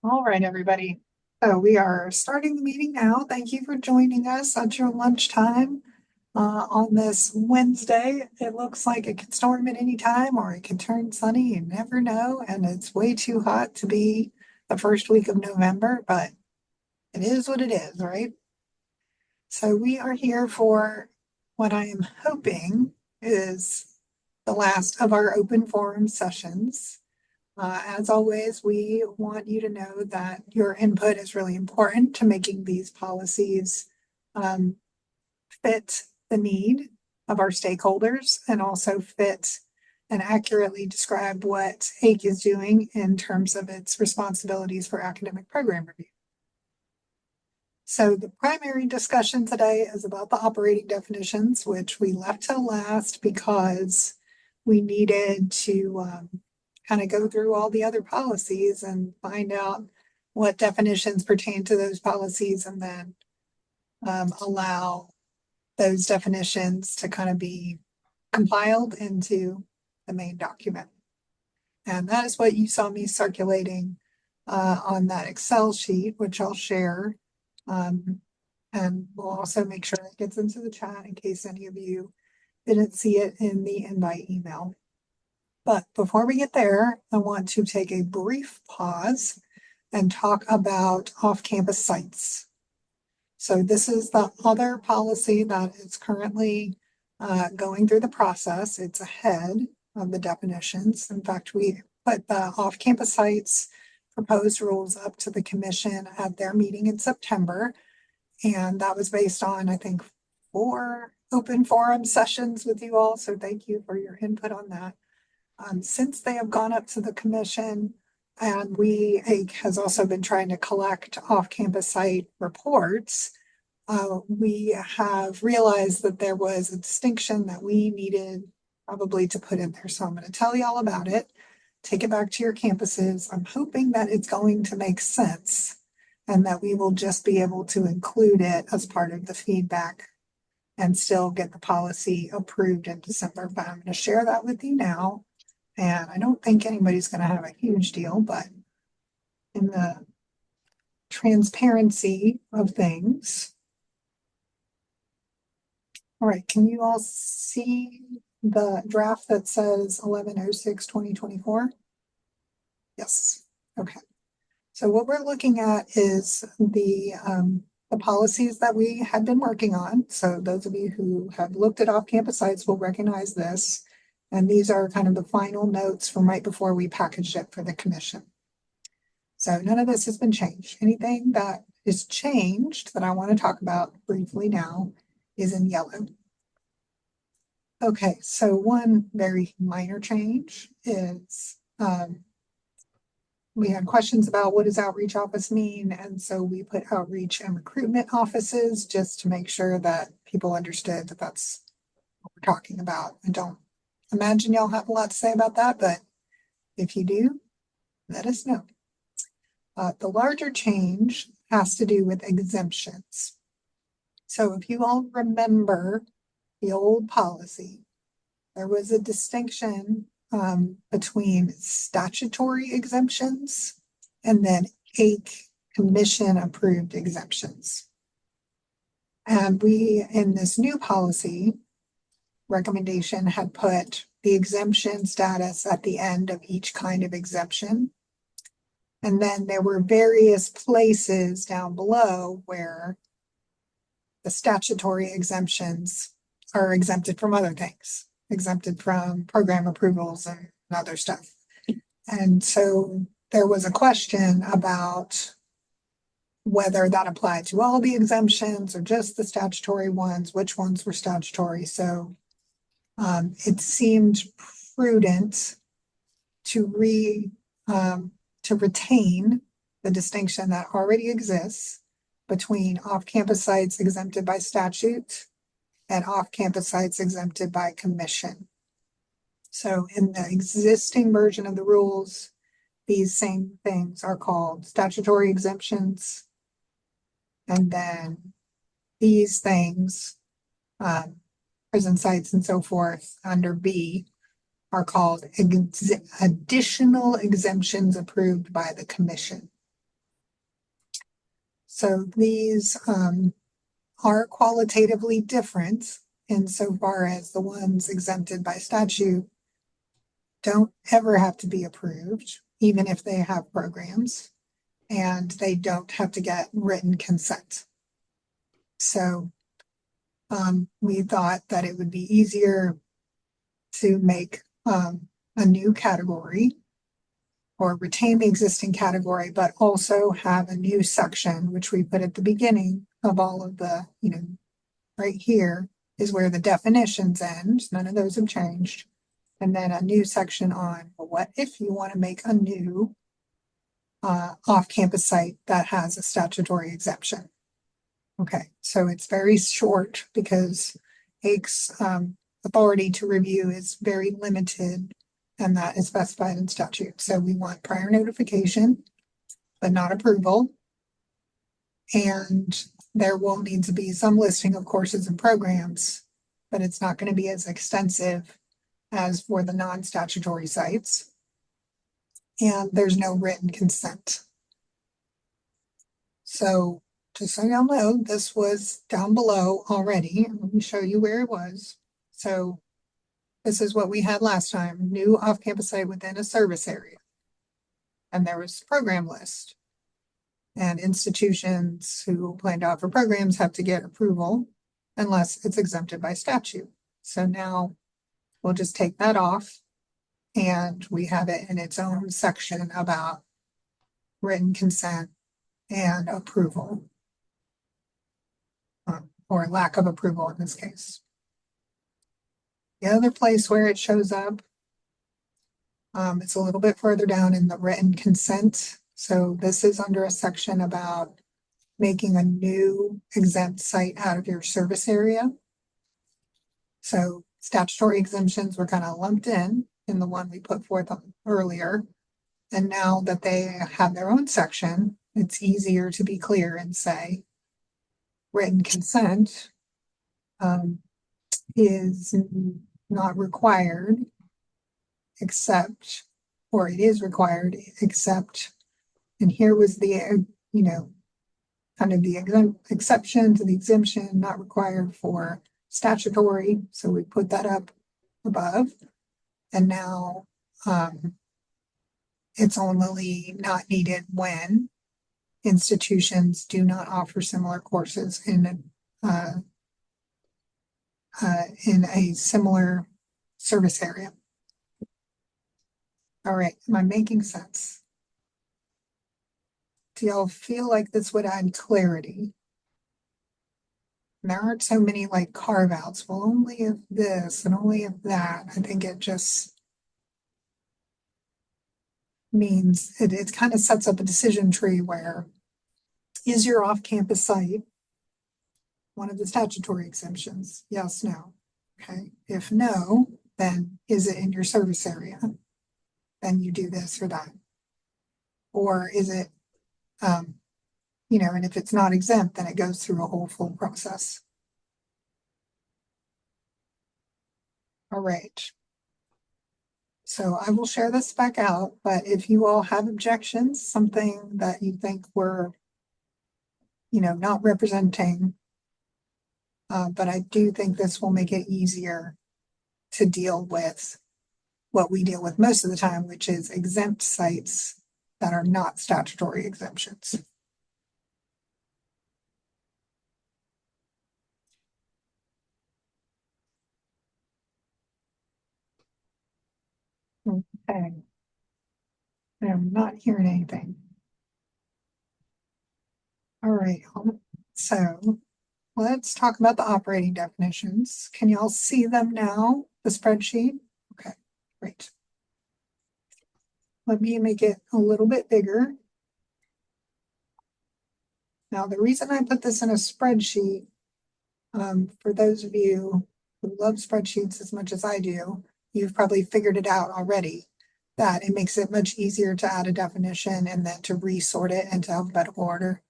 All right, everybody. So we are starting the meeting now. Thank you for joining us at your lunchtime on this Wednesday. It looks like it could storm at any time or it can turn sunny. You never know. And it's way too hot to be the first week of November, but it is what it is, right? So we are here for what I am hoping is the last of our open forum sessions. As always, we want you to know that your input is really important to making these policies um, fit the need of our stakeholders and also fit and accurately describe what AIC is doing in terms of its responsibilities for academic program review. So the primary discussion today is about the operating definitions, which we left till last because we needed to kind of go through all the other policies and find out what definitions pertain to those policies and then allow those definitions to kind of be compiled into the main document. And that is what you saw me circulating on that Excel sheet, which I'll share. And we'll also make sure it gets into the chat in case any of you didn't see it in the invite email. But before we get there, I want to take a brief pause and talk about off-campus sites. So this is the other policy that is currently going through the process. It's ahead of the definitions. In fact, we put the off-campus sites proposed rules up to the commission at their meeting in September. And that was based on, I think, 4 open forum sessions with you all. So thank you for your input on that. Since they have gone up to the commission, and AIC has also been trying to collect off-campus site reports, we have realized that there was a distinction that we needed probably to put in there. So I'm going to tell you all about it. Take it back to your campuses. I'm hoping that it's going to make sense and that we will just be able to include it as part of the feedback and still get the policy approved in December. But I'm going to share that with you now. And I don't think anybody's going to have a huge deal, but in the transparency of things. All right, can you all see the draft that says 11/06/2024? Yes, okay. So what we're looking at is the policies that we had been working on. So those of you who have looked at off-campus sites will recognize this. And these are kind of the final notes from right before we packaged it for the commission. So none of this has been changed. Anything that is changed that I want to talk about briefly now is in yellow. Okay, so one very minor change is we had questions about what does outreach office mean? And so we put outreach and recruitment offices just to make sure that people understood that that's what we're talking about. I don't imagine y'all have a lot to say about that, but if you do, let us know. The larger change has to do with exemptions. So if you all remember the old policy, there was a distinction between statutory exemptions and then AIC commission approved exemptions. And we, in this new policy recommendation, had put the exemption status at the end of each kind of exemption. And then there were various places down below where the statutory exemptions are exempted from other things, exempted from program approvals and other stuff. And so there was a question about whether that applied to all the exemptions or just the statutory ones, which ones were statutory. So it seemed prudent to retain the distinction that already exists between off-campus sites exempted by statute and off-campus sites exempted by commission. So in the existing version of the rules, these same things are called statutory exemptions. And then these things, prison sites and so forth under B, are called additional exemptions approved by the commission. So these are qualitatively different insofar as the ones exempted by statute don't ever have to be approved, even if they have programs, and they don't have to get written consent. So we thought that it would be easier to make a new category or retain the existing category, but also have a new section, which we put at the beginning of all of the, right here is where the definitions end. None of those have changed. And then a new section on what if you want to make a new off-campus site that has a statutory exemption. Okay, so it's very short because AIC's authority to review is very limited, and that is specified in statute. So we want prior notification, but not approval. And there will need to be some listing of courses and programs, but it's not going to be as extensive as for the non-statutory sites. And there's no written consent. So just so y'all know, this was down below already. Let me show you where it was. So this is what we had last time, new off-campus site within a service area. And there was program list. And institutions who plan to offer programs have to get approval unless it's exempted by statute. So now we'll just take that off and we have it in its own section about written consent and approval. Or lack of approval in this case. The other place where it shows up, it's a little bit further down in the written consent. So this is under a section about making a new exempt site out of your service area. So statutory exemptions were kind of lumped in the one we put forth earlier. And now that they have their own section, it's easier to be clear and say written consent is not required except, or it is required except, and here was the, kind of the exception to the exemption, not required for statutory. So we put that up above. And now it's only not needed when institutions do not offer similar courses in a similar service area. All right, am I making sense? Do y'all feel like this would add clarity? There aren't so many like carve outs. Well, only if this and only if that. I think it just means it kind of sets up a decision tree where is your off-campus site one of the statutory exemptions? Yes, no. Okay. If no, then is it in your service area? Then you do this or that. Or is it, and if it's not exempt, then it goes through a whole full process. All right. So I will share this back out, but if you all have objections, something that you think we're, not representing, but I do think this will make it easier to deal with what we deal with most of the time, which is exempt sites that are not statutory exemptions. Okay. I'm not hearing anything. All right. So let's talk about the operating definitions. Can y'all see them now, the spreadsheet? Okay, great. Let me make it a little bit bigger. Now, the reason I put this in a spreadsheet, for those of you who love spreadsheets as much as I do, you've probably figured it out already, that it makes it much easier to add a definition and then to resort it into alphabetical order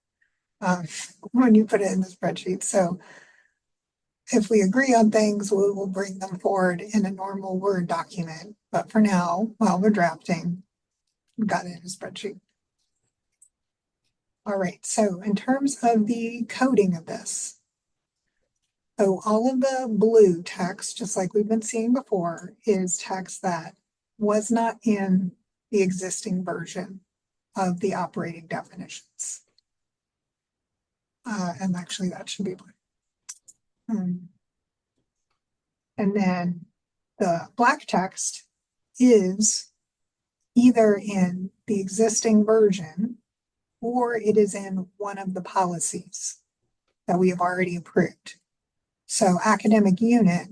when you put it in the spreadsheet. So if we agree on things, we will bring them forward in a normal Word document. But for now, while we're drafting, we've got it in a spreadsheet. All right, so in terms of the coding of this, so all of the blue text, just like we've been seeing before, is text that was not in the existing version of the operating definitions. And actually that should be blue. And then the black text is either in the existing version or it is in one of the policies that we have already approved. So academic unit,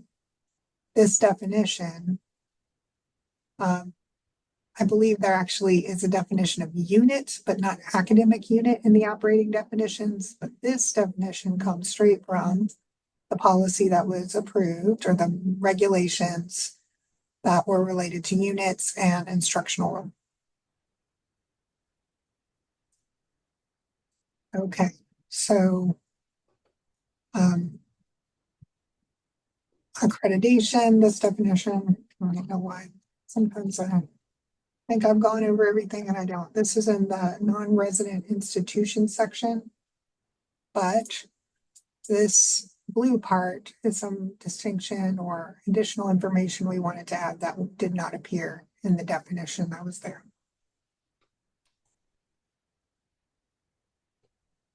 this definition, I believe there actually is a definition of unit, but not academic unit in the operating definitions. But this definition comes straight from the policy that was approved or the regulations that were related to units and instructional room. Okay, so accreditation, this definition, I don't know why. Sometimes I think I've gone over everything and I don't. This is in the non-resident institution section. But this blue part is some distinction or additional information we wanted to add that did not appear in the definition that was there.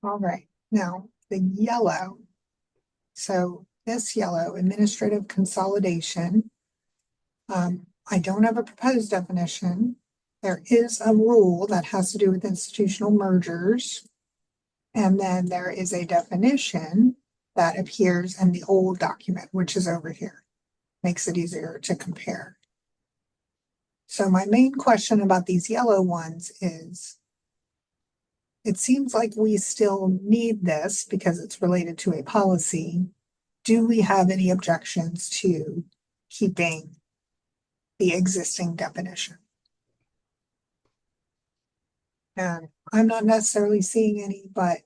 All right, now the yellow. So this yellow, administrative consolidation. I don't have a proposed definition. There is a rule that has to do with institutional mergers. And then there is a definition that appears in the old document, which is over here. Makes it easier to compare. So my main question about these yellow ones is, it seems like we still need this because it's related to a policy. Do we have any objections to keeping the existing definition? And I'm not necessarily seeing any, but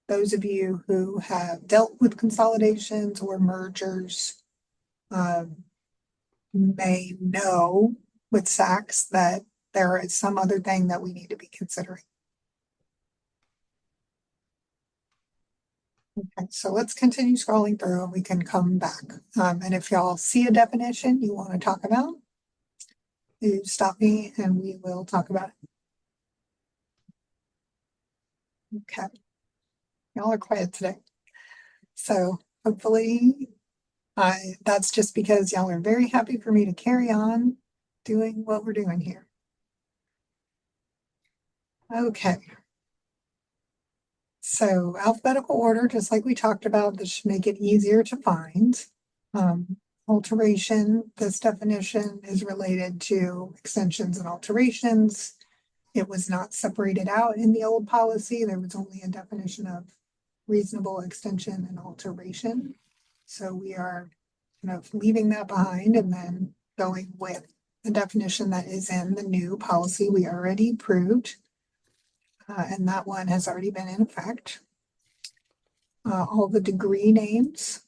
those of you who have dealt with consolidations or mergers may know with SACS that there is some other thing that we need to be considering. Okay, so let's continue scrolling through and we can come back. And if y'all see a definition you want to talk about, you stop me and we will talk about it. Okay. Y'all are quiet today. So hopefully that's just because y'all are very happy for me to carry on doing what we're doing here. Okay. So alphabetical order, just like we talked about, this should make it easier to find. Alteration, this definition is related to extensions and alterations. It was not separated out in the old policy. There was only a definition of reasonable extension and alteration. So we are kind of leaving that behind and then going with the definition that is in the new policy we already approved. And that one has already been in effect. All the degree names,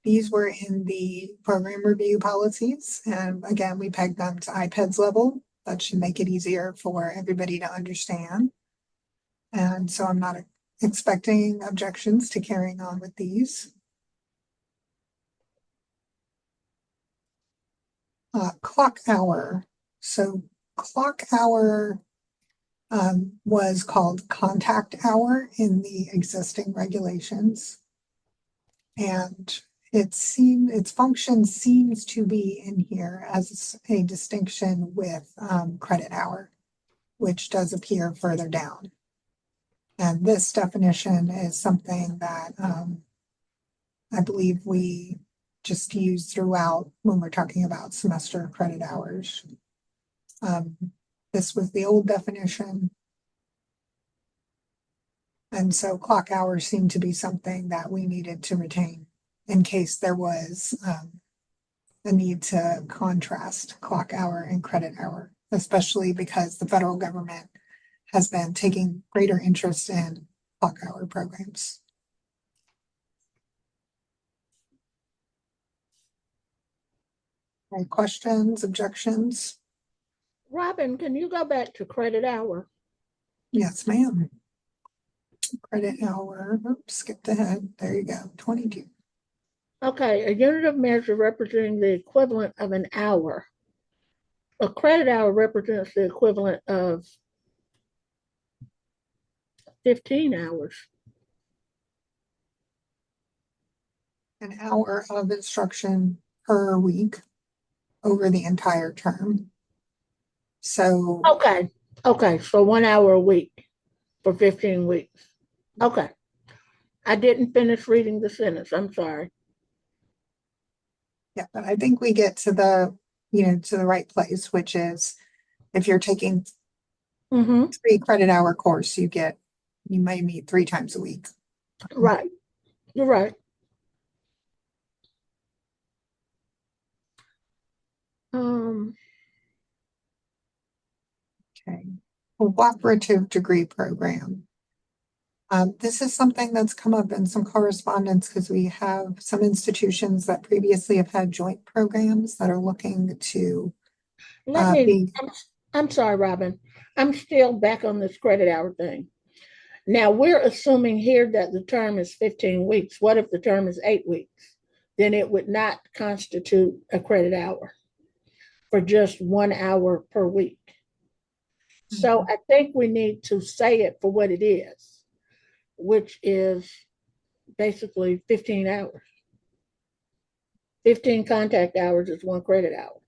these were in the program review policies. And again, we pegged them to IPEDS level. That should make it easier for everybody to understand. And so I'm not expecting objections to carrying on with these. Clock hour. So clock hour was called contact hour in the existing regulations. And its function seems to be in here as a distinction with credit hour, which does appear further down. And this definition is something that I believe we just use throughout when we're talking about semester credit hours. This was the old definition. And so clock hours seem to be something that we needed to retain in case there was a need to contrast clock hour and credit hour, especially because the federal government has been taking greater interest in clock hour programs. Any questions, Credit hour, oops, skipped ahead. There you go, 22. Okay, a unit of measure representing the equivalent of an hour. A credit hour represents the equivalent of 15 hours. An hour of instruction per week over the entire term. So, Okay, so 1 hour a week for 15 weeks. Okay. I didn't finish reading the sentence. I'm sorry. yeah, but I think we get to the, to the right place, which is if you're taking Mm-hmm. 3 credit hour course, you may meet 3 times a week. Right. You're right. Um, Okay. Cooperative degree program. This is something that's come up in some correspondence because we have some institutions that previously have had joint programs that are looking to let me, be. I'm sorry, Robin. I'm still back on this credit hour thing. Now we're assuming here that the term is 15 weeks. What if the term is 8 weeks? Then it would not constitute a credit hour for just 1 hour per week. So I think we need to say it for what it is, which is basically 15 hours. 15 contact hours is 1 credit hour.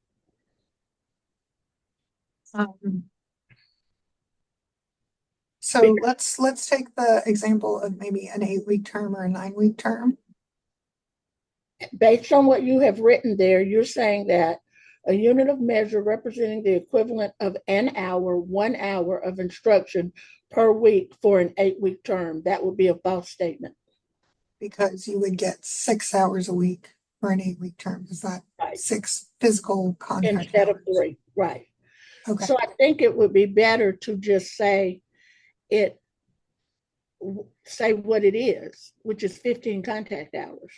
Um, so let's take the example of maybe an 8 week term or a 9 week term. Based on what you have written there, you're saying that a unit of measure representing the equivalent of an hour, 1 hour of instruction per week for an 8 week term. That would be a false statement. Because you would get 6 hours a week for an 8 week term. Is that Right. 6 physical contact Instead hours? of 3. Right. Okay. So I think it would be better to just say it, say what it is, which is 15 contact hours.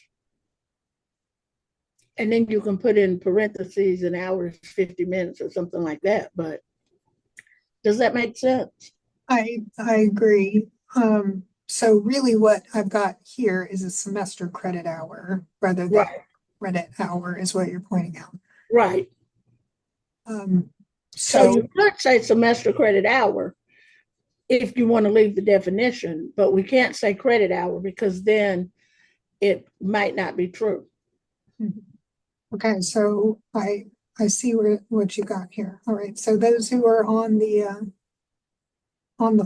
And then you can put in parentheses an hour is 50 minutes or something like that. But does that make sense? I agree. So really what I've got here is a semester credit hour rather than Right. credit hour is what you're pointing out. Right. Um, So so you could say semester credit hour if you want to leave the definition, but we can't say credit hour because then it might not be true. okay, so I see what you got here. All right, so those who are on the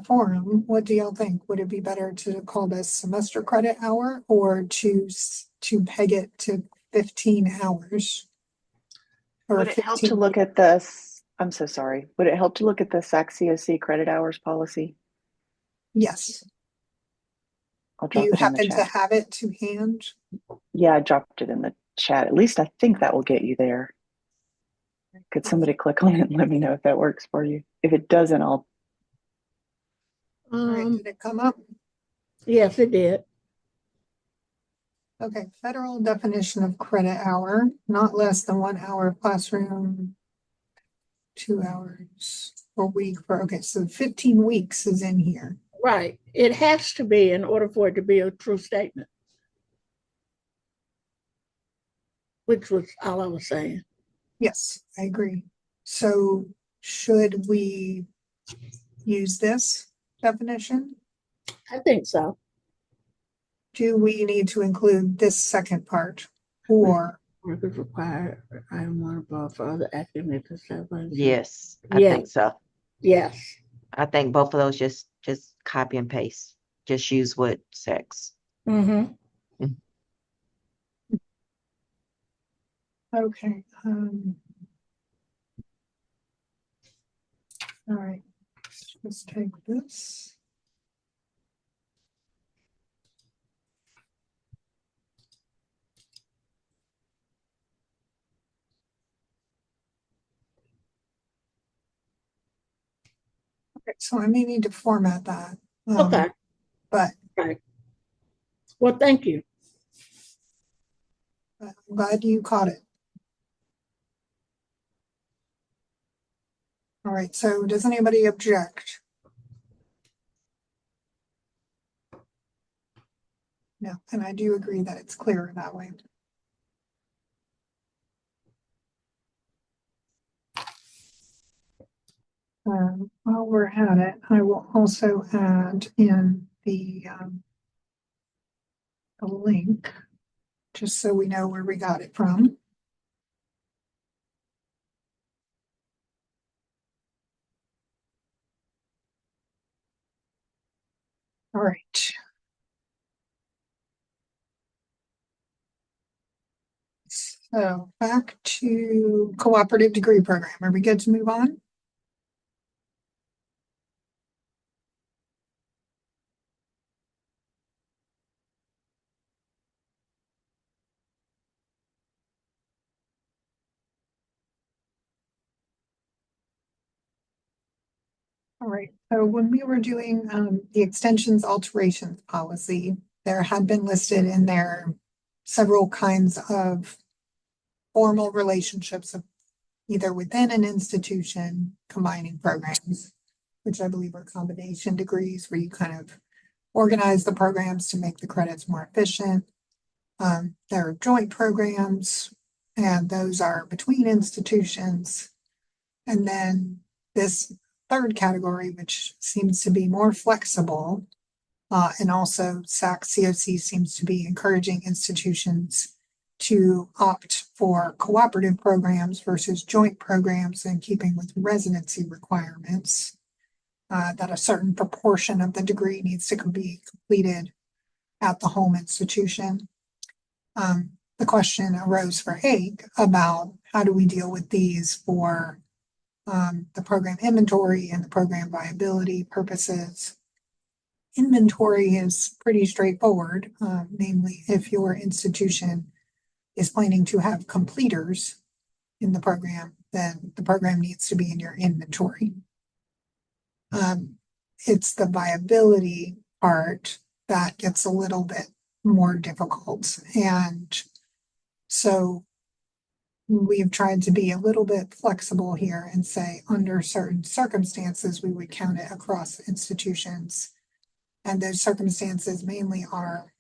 forum, what do y'all think? Would it be better to call this semester credit hour or to peg it to 15 hours? Or Would it help 15 to look at this? I'm so sorry. Would it help to look at the SAC-COC credit hours policy? Yes. I'll Do drop you it in the happen to chat. have it to hand? Yeah, I dropped it in the chat. At least I think that will get you there. Could somebody click on it and let me know if that works for you? If it doesn't, I'll. All right, did it come up? Yes, it did. Okay, federal definition of credit hour, not less than 1 hour of classroom, 2 hours a week for, okay, so 15 weeks is in here. Right. It has to be in order for it to be a true statement, which was all I was saying. Yes, I agree. So should we use this definition? I think so. Do we need to include this second part? Or, Work is required. Item 1 above for other academic disciplines. Yes, I Yeah. think so. Yes. I think both of those just copy and paste. Just use what sex. Mm-hmm. okay, all right, let's take this. Okay, so I may need to format that. Okay. But Right. Well, thank you. I'm glad you caught it. All right, so does anybody object? No, and I do agree that it's clearer that way. While we're at it, I will also add in the link, just so we know where we got it from. All right. So back to cooperative degree program. Are we good to move on? All right, so when we were doing the extensions alterations policy, there had been listed in there several kinds of formal relationships of either within an institution combining programs, which I believe are combination degrees where you kind of organize the programs to make the credits more efficient. There are joint programs, and those are between institutions. And then this third category, which seems to be more flexible, and also SAC COC seems to be encouraging institutions to opt for cooperative programs versus joint programs in keeping with residency requirements, that a certain proportion of the degree needs to be completed at the home institution. The question arose for HAEC about how do we deal with these for the program inventory and the program viability purposes. Inventory is pretty straightforward, namely if your institution is planning to have completers in the program, then the program needs to be in your inventory. It's the viability part that gets a little bit more difficult. And so we've tried to be a little bit flexible here and say under certain circumstances, we would count it across institutions. And those circumstances mainly are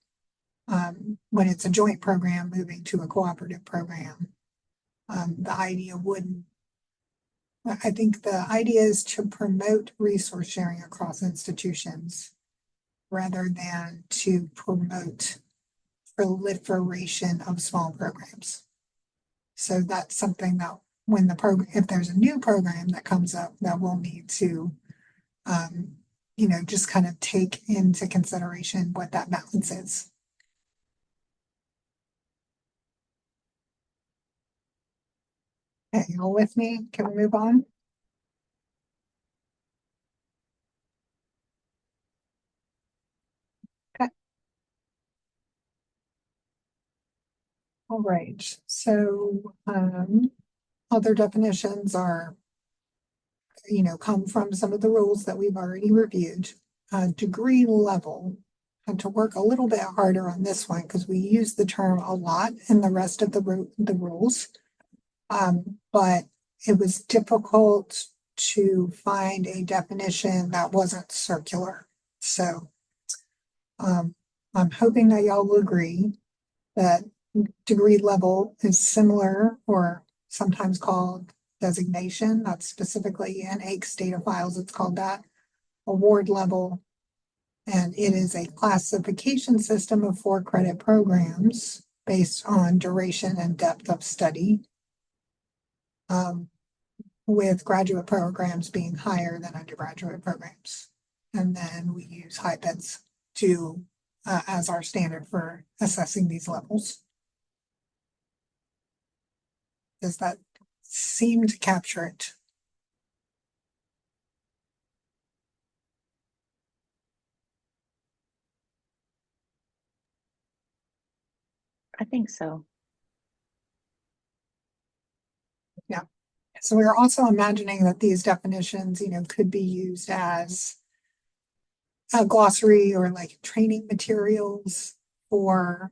when it's a joint program moving to a cooperative program. I think the idea is to promote resource sharing across institutions rather than to promote proliferation of small programs. So that's something that when if there's a new program that comes up, that we'll need to, just kind of take into consideration what that balance is. Okay, you all with me? Can we move on? Okay. All right, so other definitions are, come from some of the rules that we've already reviewed. Degree level, had to work a little bit harder on this one because we use the term a lot in the rest of the rules. But it was difficult to find a definition that wasn't circular. So I'm hoping that y'all will agree that degree level is similar or sometimes called designation. That's specifically in AICS data files. It's called that. Award level. And it is a classification system of 4 credit programs based on duration and depth of study, with graduate programs being higher than undergraduate programs. And then we use HighPEDS to as our standard for assessing these levels. Does that seem to capture it? I think so. Yeah. So we're also imagining that these definitions, could be used as a glossary or like training materials for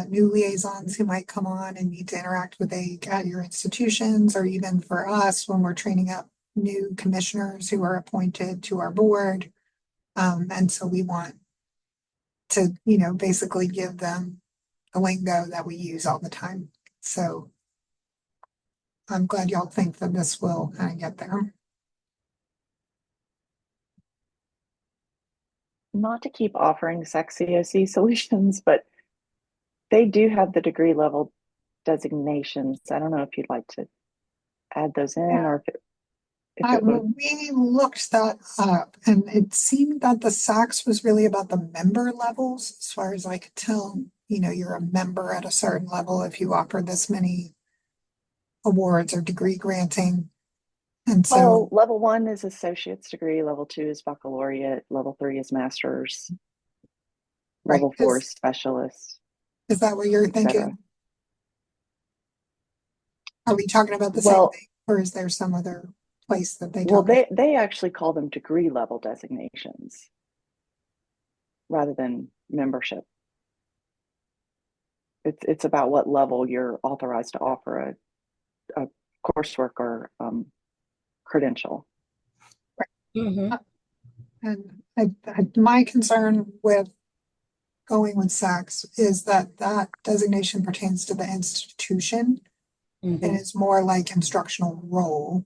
new liaisons who might come on and need to interact with AIC at your institutions, or even for us when we're training up new commissioners who are appointed to our board. And so we want to, basically give them the lingo that we use all the time. So I'm glad y'all think that this will kind of get there. Not to keep offering sexy OC solutions, but they do have the degree level designations. I don't know if you'd like to add those in Yeah. or if it would. We looked that up, and it seemed that the SACS was really about the member levels, as far as I could tell. You're a member at a certain level if you offer this many awards or degree granting. And Well, so, level 1 is associate's degree, level 2 is baccalaureate, level 3 is master's, right, level 4 is specialist, is that what you're etc. thinking? Are we talking about the same Well, thing, or is there some other place that they well, talk about? they actually call them degree level designations rather than membership. It's about what level you're authorized to offer a coursework or credential. Mhm. And my concern with going with SACS is that that designation pertains to the institution and Mhm. is more like instructional role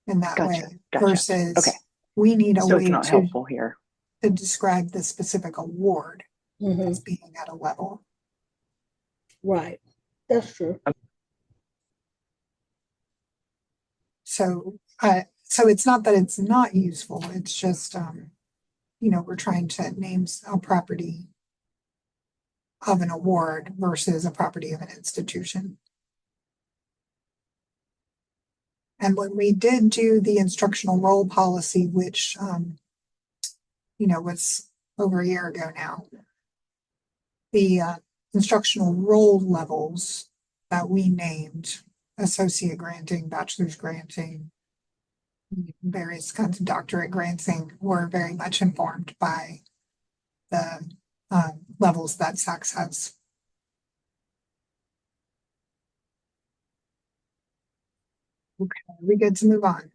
in that Gotcha. way Gotcha. versus Okay. we need a So it's way not helpful here. to describe the specific award that's Mhm. being at a level. Right. That's true. So it's not that it's not useful, it's just, we're trying to name a property of an award versus a property of an institution. And when we did do the instructional role policy, which, was over a year ago now, the instructional role levels that we named, associate granting, bachelor's granting, various kinds of doctorate granting, were very much informed by the levels that SACS has. Okay, are we good to move on?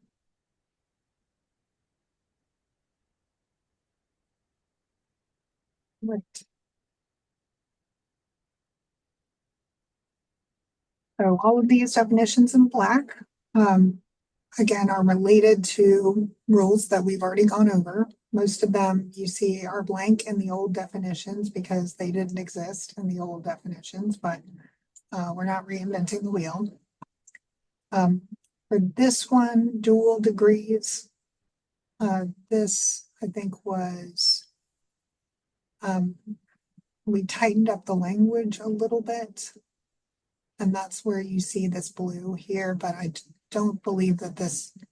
Right. So all of these definitions in black, again, are related to rules that we've already gone over. Most of them you see are blank in the old definitions because they didn't exist in the old definitions, but we're not reinventing the wheel. For this one, dual degrees, this I think was, we tightened up the language a little bit. And that's where you see this blue here, but I don't believe that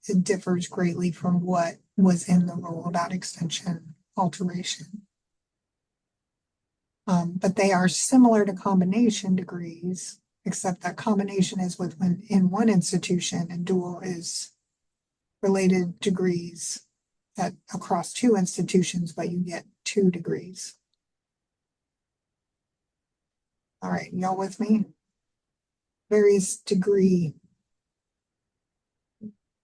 it differs greatly from what was in the rule about extension alteration. But they are similar to combination degrees, except that combination is in one institution and dual is related degrees across two institutions, but you get 2 degrees. All right, y'all with me? Various degree,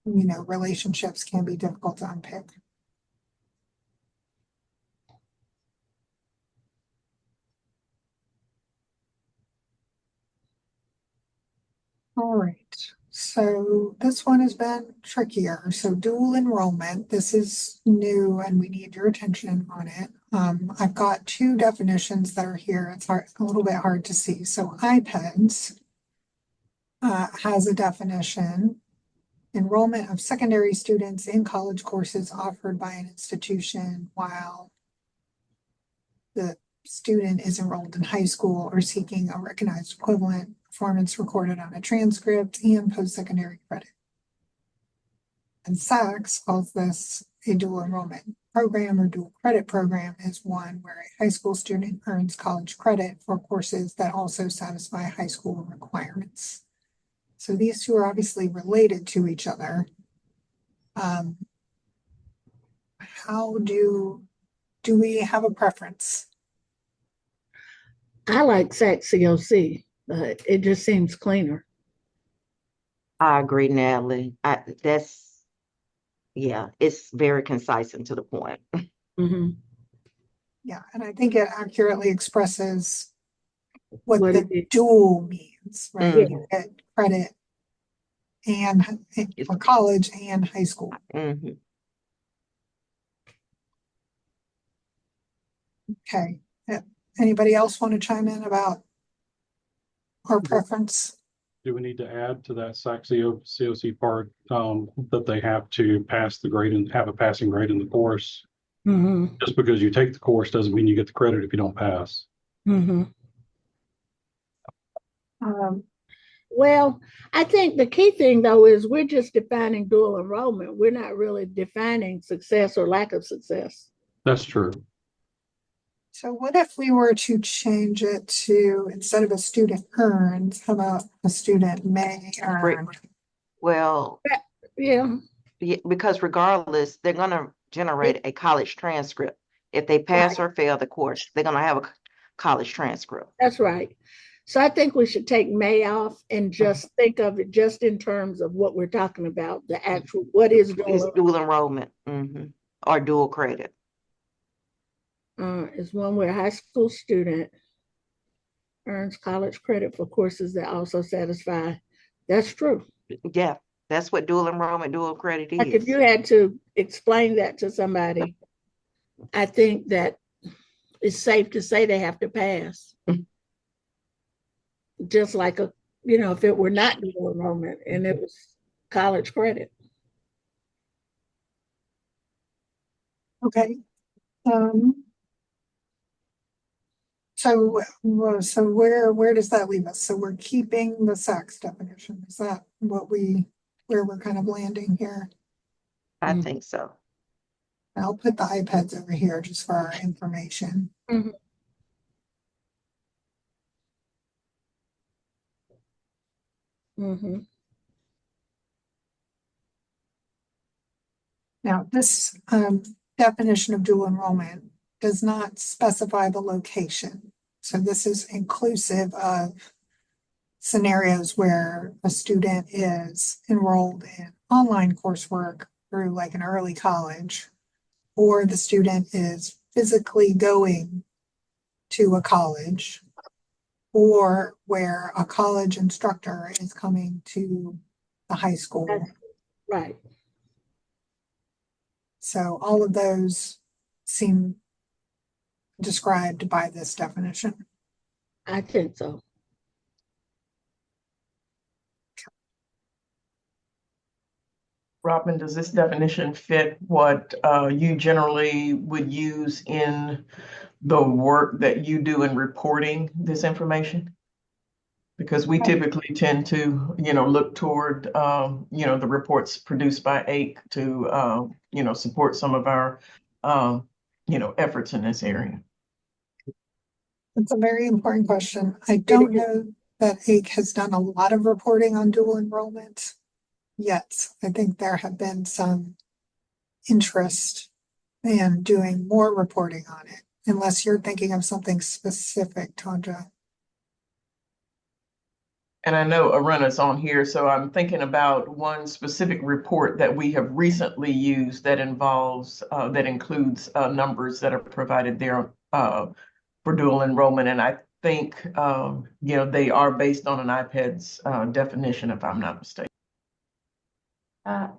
relationships can be difficult to unpick. All right, so this one has been trickier. So dual enrollment, this is new and we need your attention on it. I've got 2 definitions that are here. It's a little bit hard to see. So IPEDS has a definition: enrollment of secondary students in college courses offered by an institution while the student is enrolled in high school or seeking a recognized equivalent, performance recorded on a transcript, and post-secondary credit. And SACS calls this a dual enrollment program or dual credit program, is one where a high school student earns college credit for courses that also satisfy high school requirements. So these 2 are obviously related to each other. How do we have a preference? I like SAC COC, but it just seems cleaner. I agree, Natalie. Yeah, it's very concise and to the point. Mhm. Yeah, and I think it accurately expresses what What the it is. dual means, right? Mhm. You get credit and for college and high school. Mhm. Okay. Anybody else want to chime in about our preference? Do we need to add to that COC part, that they have to pass the grade and have a passing grade in the course? Mm-hmm, Just because you take the course doesn't mean you get the credit if you don't pass. mm-hmm. Um, Well, I think the key thing though is we're just defining dual enrollment. We're not really defining success or lack of success. That's true. so what if we were to change it to, instead of a student earns, how about a student may earn? Well, Yeah, because regardless, they're gonna generate a college transcript. If they pass or fail the course, they're gonna have a college transcript. that's right. So I think we should take May off and just think of it just in terms of what we're talking about, the actual, what is It's dual dual enrollment, or dual credit. is one where a high school student earns college credit for courses that also satisfy. That's true. Yeah, that's what dual enrollment, dual credit Like if is. you had to explain that to somebody, I think that it's safe to say they have to pass. Just like if it were not dual enrollment and it was college credit. Okay. So where does that leave us? So we're keeping the sex definition. Is that where we're kind of landing here? I Mm. think so. I'll put the iPads over here just for our information. Mhm. Mm-hmm. Now, this definition of dual enrollment does not specify the location. So this is inclusive of scenarios where a student is enrolled in online coursework through like an early college, or the student is physically going to a college, or where a college instructor is coming to the high school. That's right. So all of those seem described by this definition. I think so. Robin, does this definition fit what you generally would use in the work that you do in reporting this information? Because we typically tend to, look toward, the reports produced by AIC to, support some of our, efforts in this area. It's a very important question. I don't know that AIC has done a lot of reporting on dual enrollment yet. I think there have been some interest in doing more reporting on it, unless you're thinking of something specific, Tanja. And I know Arena's on here, so I'm thinking about one specific report that we have recently used that includes numbers that are provided there for dual enrollment. And I think, they are based on an IPEDS definition, if I'm not mistaken.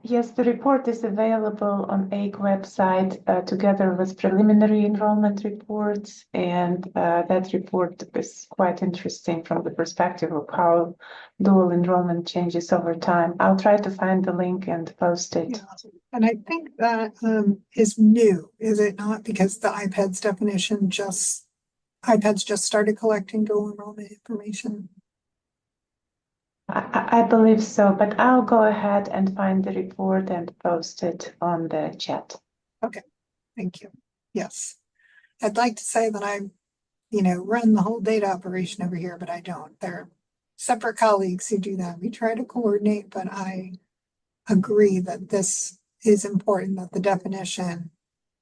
Yes, the report is available on AIC website together with preliminary enrollment reports, and that report is quite interesting from the perspective of how dual enrollment changes over time. I'll try to find the link and post it. Yeah. And I think that is new, is it not? Because the iPads definition iPads just started collecting dual enrollment information. I believe so, but I'll go ahead and find the report and post it on the chat. Okay, thank you. Yes. I'd like to say that I, run the whole data operation over here, but I don't. They're separate colleagues who do that. We try to coordinate, but I agree that this is important, that the definition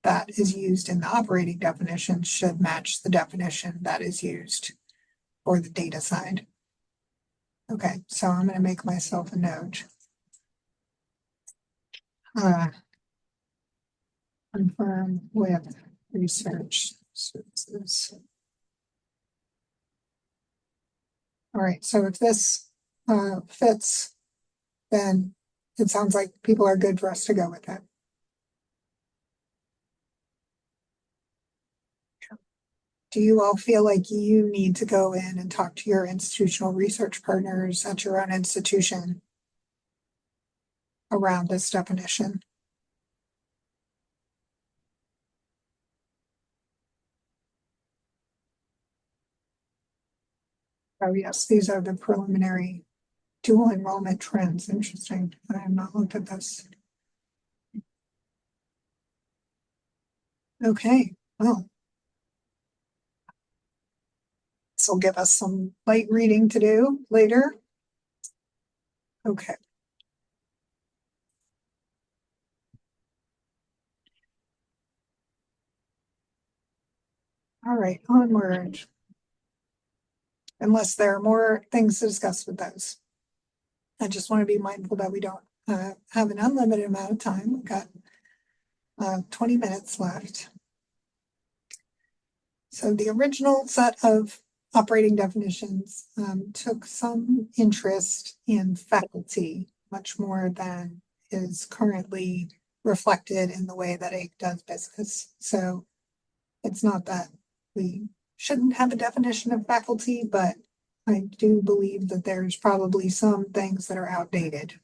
that is used in the operating definition should match the definition that is used for the data side. Okay, so I'm going to make myself a note. Confirm with research Services. All right, so if this fits, then it sounds like people are good for us to go with it. Do you all feel like you need to go in and talk to your institutional research partners at your own institution around this definition? Oh, yes, these are the preliminary dual enrollment trends. Interesting. I have not looked at this. Okay, well. This will give us some light reading to do later. Okay. All right, onward. Unless there are more things to discuss with those. I just want to be mindful that we don't have an unlimited amount of time. We've got 20 minutes left. So the original set of operating definitions took some interest in faculty, much more than is currently reflected in the way that AIC does business. So it's not that we shouldn't have a definition of faculty, but I do believe that there's probably some things that are outdated.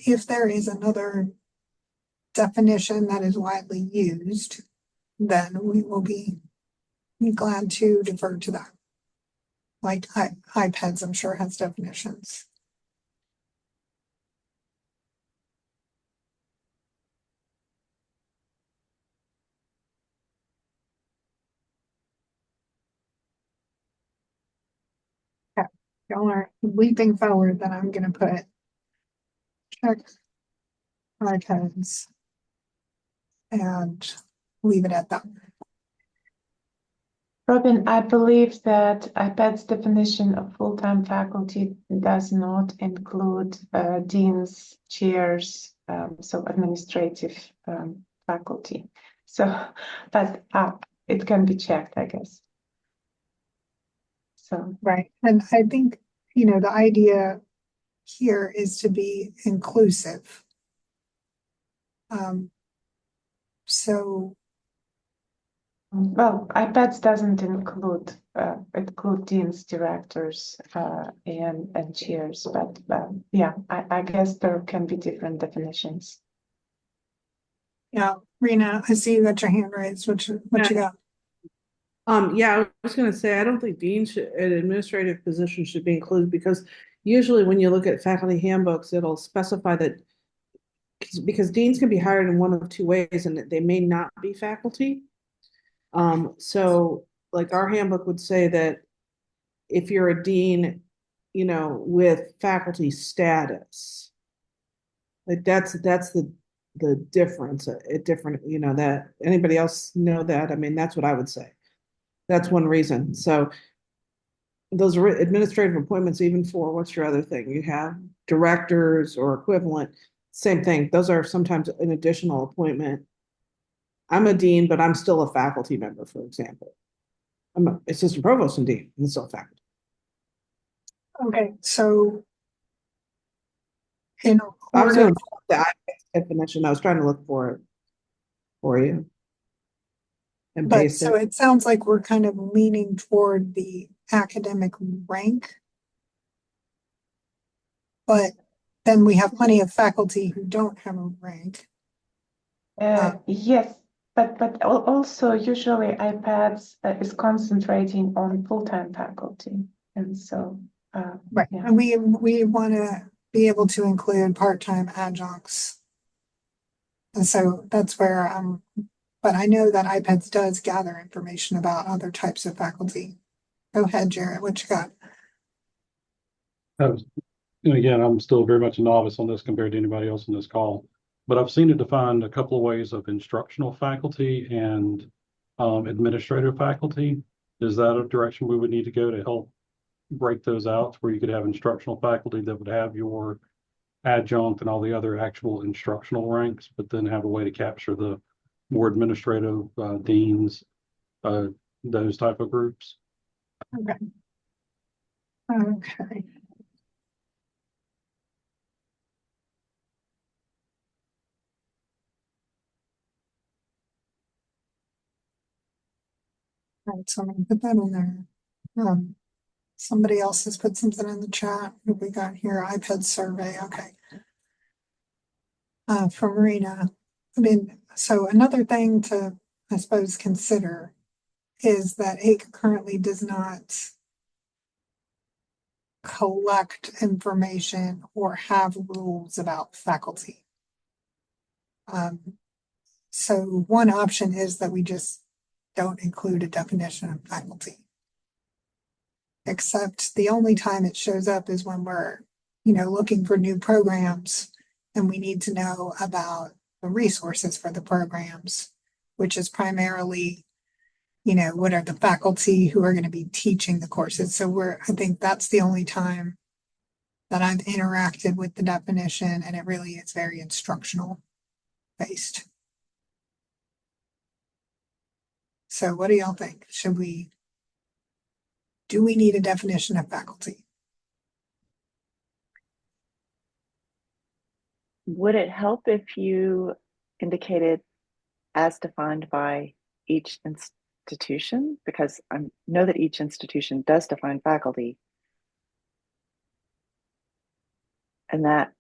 If there is another definition that is widely used, then we will be glad to defer to that. Like iPads, I'm sure has definitions. Okay, y'all are leaping forward, then I'm gonna put check iPads and leave it at that. Robin, I believe that iPad's definition of full-time faculty does not include deans, chairs, so administrative faculty. So, but it can be checked, I guess. So, Right, and I think, you know, the idea here is to be inclusive. So, well, iPads doesn't include deans, directors, and chairs, but yeah, I guess there can be different definitions. yeah, Rena, I see you got your hand raised. What you got? Yeah, I was going to say, I don't think dean should, an administrative position should be included because usually when you look at faculty handbooks, it'll specify that because deans can be hired in one of two ways and they may not be faculty. So like our handbook would say that if you're a dean, you know, with faculty status, like that's the difference, different, you know, that anybody else know that? I mean, that's what I would say. That's one reason. So those are administrative appointments, even for what's your other thing? You have directors or equivalent, same thing. Those are sometimes an additional appointment. I'm a dean, but I'm still a faculty member, for example. I'm an assistant provost and dean, and still faculty. Okay, so in I was order, going to the iPad definition. I was trying to look for it for you and but paste so it. it sounds like we're kind of leaning toward the academic rank. But then we have plenty of faculty who don't have a rank. Yes, but also usually iPads is concentrating on full-time faculty, and so Right, yeah. and we want to be able to include part-time adjuncts. And so that's where but I know that iPads does gather information about other types of faculty. Go ahead, Jared, what you got? And again, I'm still very much a novice on this compared to anybody else in this call, but I've seen it defined a couple of ways of instructional faculty and administrative faculty. Is that a direction we would need to go to help break those out, where you could have instructional faculty that would have your adjunct and all the other actual instructional ranks, but then have a way to capture the more administrative, deans, those type of groups. Okay. Okay. All right, so I'm gonna put that in there. Somebody else has put something in the chat. What we got here? iPad survey, okay. For Marina, I mean, so another thing to, I suppose, consider is that AIC currently does not collect information or have rules about faculty. So one option is that we just don't include a definition of faculty. Except the only time it shows up is when we're, looking for new programs and we need to know about the resources for the programs, which is primarily, what are the faculty who are going to be teaching the courses. So I think that's the only time that I've interacted with the definition, and it really is very instructional based. So what do y'all think? Do we need a definition of faculty? Would it help if you indicated as defined by each institution? Because I know that each institution does define faculty. And that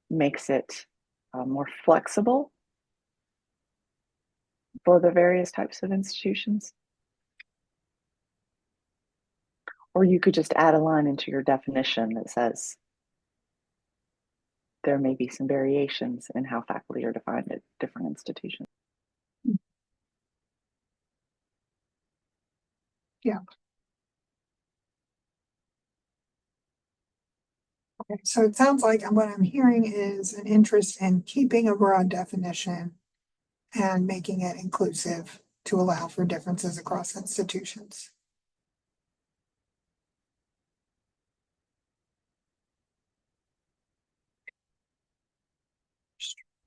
makes it more flexible for the various types of institutions. Or you could just add a line into your definition that says there may be some variations in how faculty are defined at different institutions. Yeah. Okay, so it sounds like what I'm hearing is an interest in keeping a broad definition and making it inclusive to allow for differences across institutions.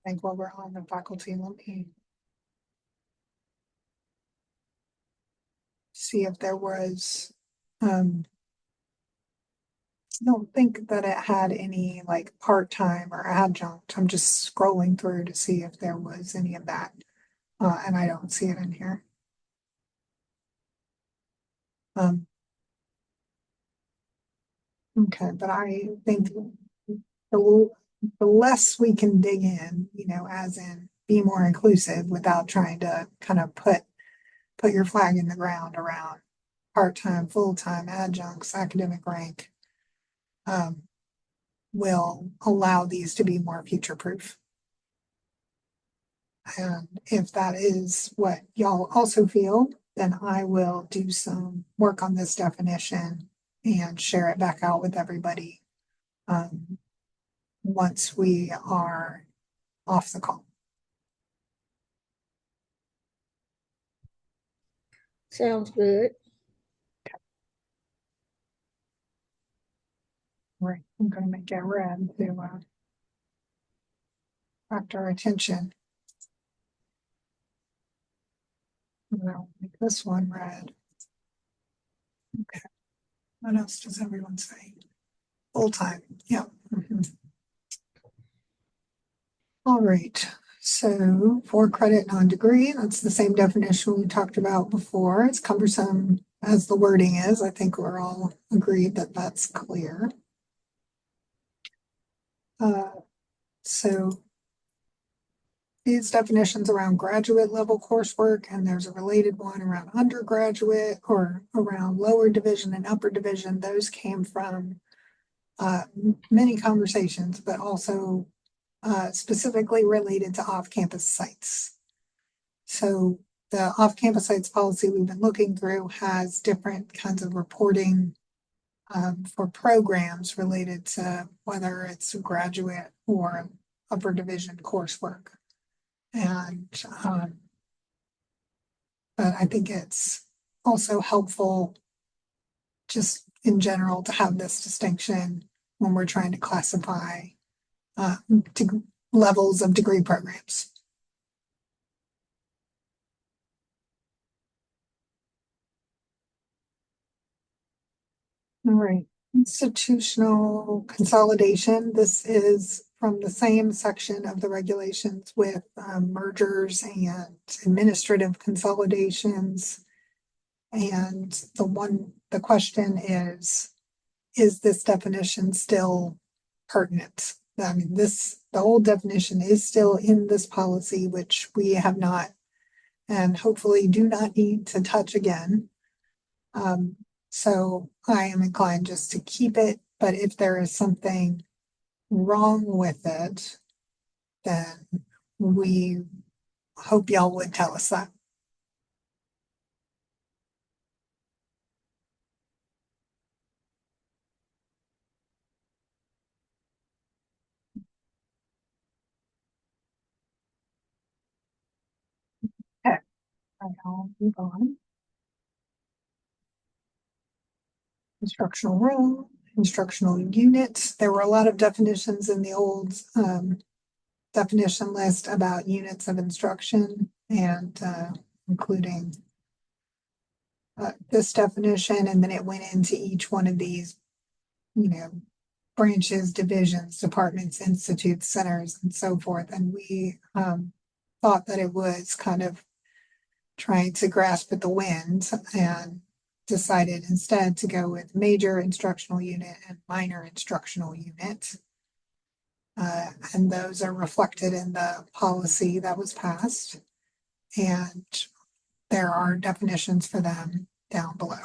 I think while we're on the faculty, let me see if there was, I don't think that it had any like part-time or adjunct. I'm just scrolling through to see if there was any of that. And I don't see it in here. Okay, but I think the less we can dig in, as in be more inclusive without trying to kind of put your flag in the ground around part-time, full-time, adjuncts, academic rank, will allow these to be more future-proof. And if that is what y'all also feel, then I will do some work on this definition and share it back out with everybody once we are off the call. Sounds good. Right, I'm gonna make it red to attract our attention. I'll make this one red. Okay. What else does everyone say? Full time, yeah. All right, so for credit non-degree, that's the same definition we talked about before. It's cumbersome as the wording is. I think we're all agreed that that's clear. So these definitions around graduate level coursework, and there's a related one around undergraduate or around lower division and upper division. Those came from many conversations, but also specifically related to off-campus sites. So the off-campus sites policy we've been looking through has different kinds of reporting for programs related to whether it's graduate or upper division coursework. And but I think it's also helpful just in general to have this distinction when we're trying to classify levels of degree programs. All right, institutional consolidation. This is from the same section of the regulations with mergers and administrative consolidations. And the question is this definition still pertinent? I mean, the old definition is still in this policy, which we have not and hopefully do not need to touch again. So I am inclined just to keep it, but if there is something wrong with it, then we hope y'all would tell us that. Okay, I'll move on. Instructional role, instructional unit. There were a lot of definitions in the old definition list about units of instruction and including this definition, and then it went into each one of these, branches, divisions, departments, institutes, centers, and so forth. And we thought that it was kind of trying to grasp at the wind and decided instead to go with major instructional unit and minor instructional unit. And those are reflected in the policy that was passed. And there are definitions for them down below.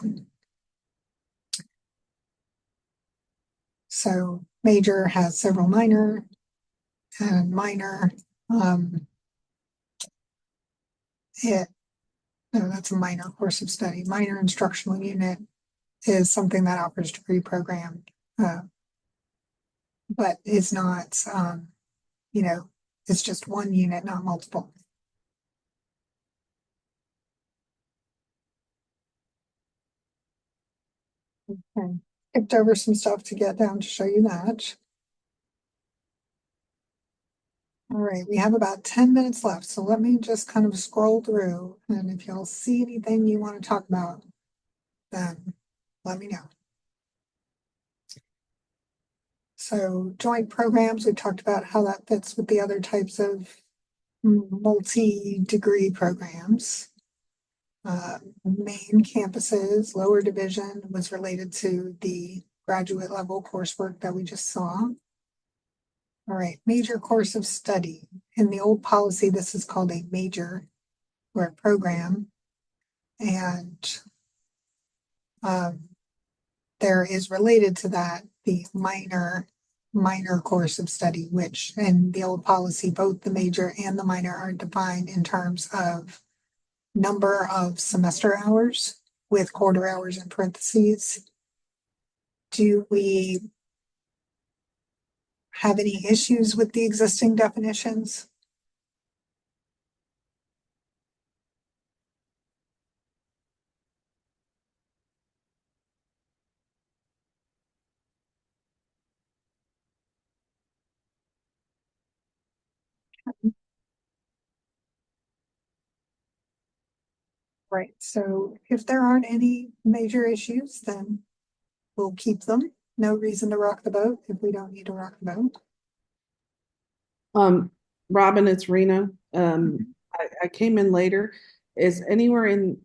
So major has several minor and minor. No, that's a minor course of study. Minor instructional unit is something that offers degree program, but is not, it's just one unit, not multiple. Okay, skipped over some stuff to get down to show you that. All right, we have about 10 minutes left, so let me just kind of scroll through, and if y'all see anything you want to talk about, then let me know. So joint programs, we talked about how that fits with the other types of multi-degree programs. Main campuses, lower division was related to the graduate level coursework that we just saw. All right, major course of study. In the old policy, this is called a major or a program. And there is related to that the minor course of study, which in the old policy, both the major and the minor are defined in terms of number of semester hours with quarter hours in parentheses. Do we have any issues with the existing definitions? Right, so if there aren't any major issues, then we'll keep them. No reason to rock the boat if we don't need to rock the boat. Robin, it's Rena. I came in later. Is anywhere in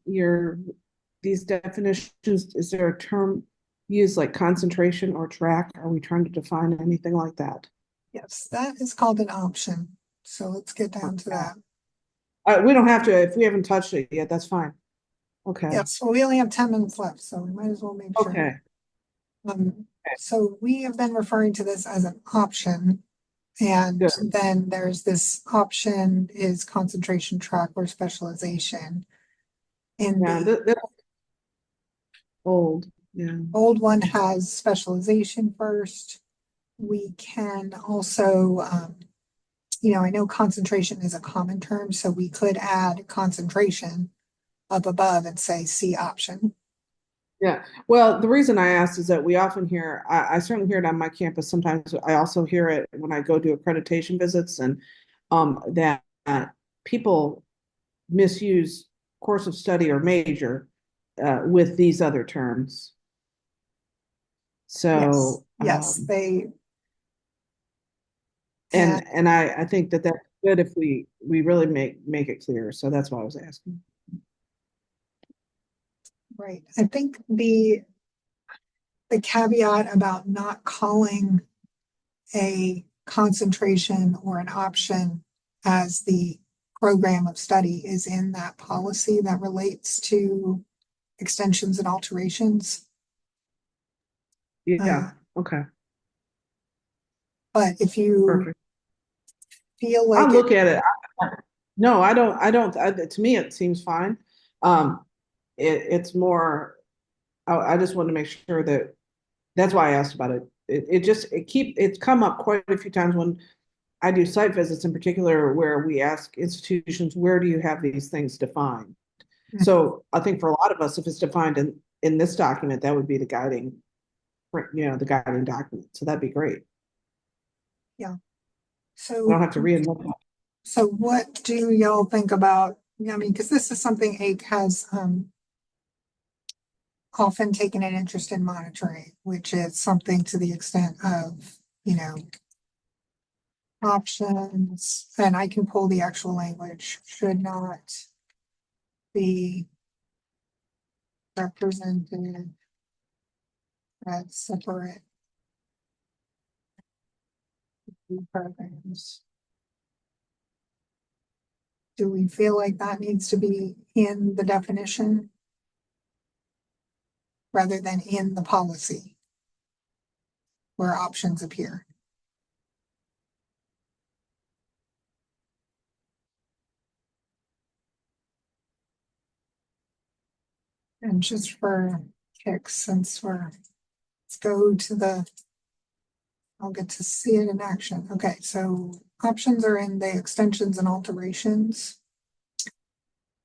these definitions, is there a term used like concentration or track? Are we trying to define anything like that? Yes, that is called an option. So let's get down to that. We don't have to, if we haven't touched it yet, that's fine. Okay. Yes, well, we only have 10 minutes left, so we might as well make sure. Okay. So we have been referring to this as an option. And Good. then there's this option is concentration, track, or specialization. And Yeah, the old, yeah. old one has specialization first. We can also, I know concentration is a common term, so we could add concentration up above and say C option. Yeah, well, the reason I asked is that we often hear, I certainly hear it on my campus. Sometimes I also hear it when I go do accreditation visits and that people misuse course of study or major with these other terms. Yes, So, yes, they, and and I think that that's good if we really make it clear. So that's why I was asking. right. I think the caveat about not calling a concentration or an option as the program of study is in that policy that relates to extensions and alterations. Yeah, okay, But if you perfect. feel like I'll it, look at it. No, to me, it seems fine. It's more, I just want to make sure that, that's why I asked about it. It's come up quite a few times when I do site visits in particular, where we ask institutions, where do you have these things defined? So I think for a lot of us, if it's defined in this document, that would be the guiding, the guiding document. So that'd be great. yeah. I don't So, have to reinvent that. so what do y'all think about, I mean, because this is something AIC has often taken an interest in monitoring, which is something to the extent of, options, and I can pull the actual language, should not be represented as separate programs. Do we feel like that needs to be in the definition rather than in the policy where options appear? And just for kicks, since let's go to I'll get to see it in action. Okay, so options are in the extensions and alterations.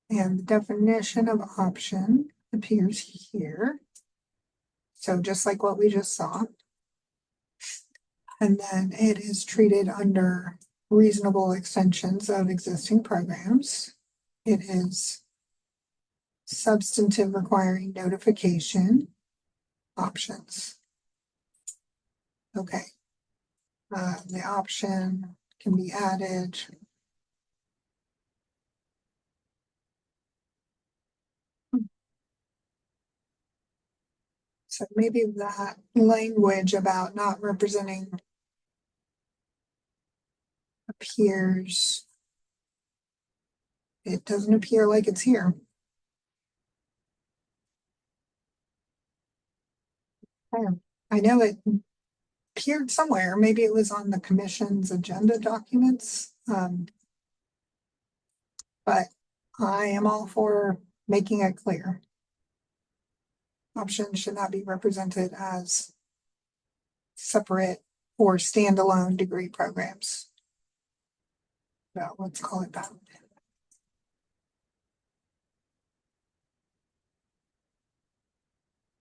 And the definition of option appears here. So just like what we just saw. And then it is treated under reasonable extensions of existing programs. It is substantive requiring notification options. Okay. The option can be added. So maybe that language about not representing appears, it doesn't appear like it's here. I know it appeared somewhere. Maybe it was on the commission's agenda documents. But I am all for making it clear. Options should not be represented as separate or standalone degree programs. So let's call it that.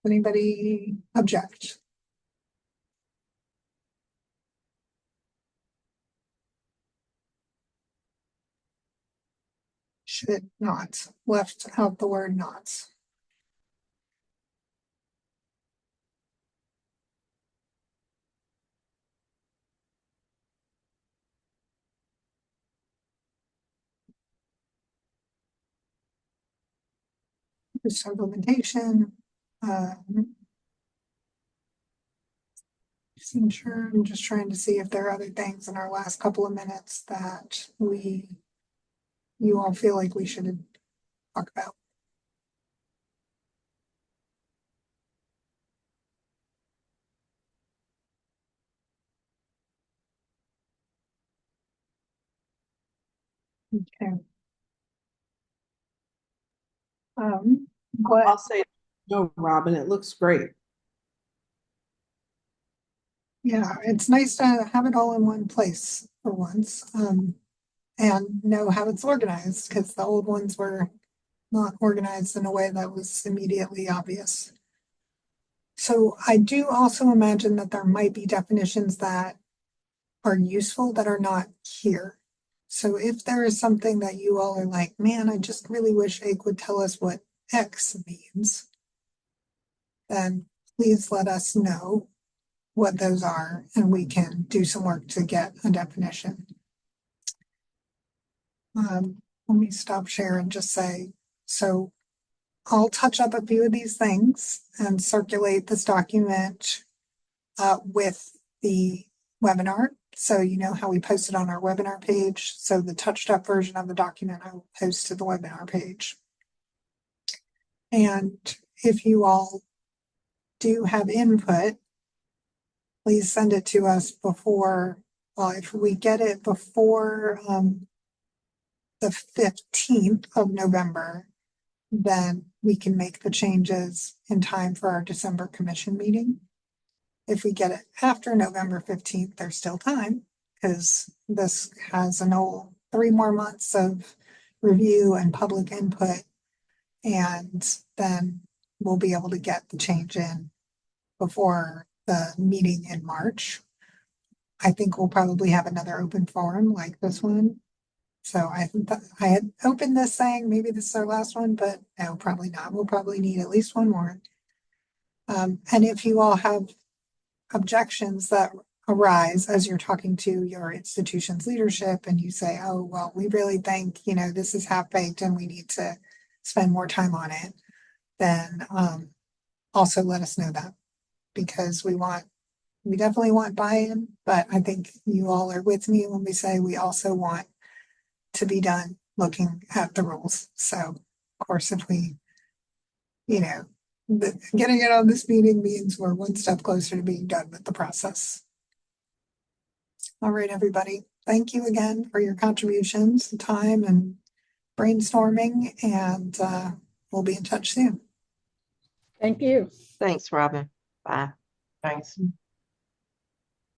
Anybody object? Should not, left out the word not. Just implementation. Sure, I'm just trying to see if there are other things in our last couple of minutes that you all feel like we should talk about. Okay. But I'll say, no, Robin, it looks great. yeah, it's nice to have it all in one place for once, and know how it's organized, because the old ones were not organized in a way that was immediately obvious. So I do also imagine that there might be definitions that are useful that are not here. So if there is something that you all are like, man, I just really wish AIC would tell us what X means, then please let us know what those are and we can do some work to get a definition. Let me stop share and just say, so I'll touch up a few of these things and circulate this document with the webinar. So you know how we post it on our webinar page. So the touched up version of the document I will post to the webinar page. And if you all do have input, please send it to us before, well, if we get it before the 15th of November, then we can make the changes in time for our December commission meeting. If we get it after November 15th, there's still time because this has an old 3 more months of review and public input. And then we'll be able to get the change in before the meeting in March. I think we'll probably have another open forum like this one. So I think that I had opened this saying maybe this is our last one, but no, probably not. We'll probably need at least one more. And if you all have objections that arise as you're talking to your institution's leadership and you say, oh, well, we really think, you know, this is half baked and we need to spend more time on it, then also let us know that because we definitely want buy-in, but I think you all are with me when we say we also want to be done looking at the rules. So of course, if we, you know, getting it on this meeting means we're one step closer to being done with the process. All right, everybody. Thank you again for your contributions, time, and brainstorming, and we'll be in touch soon. Thank you. Thanks, Robin. Bye. Thanks.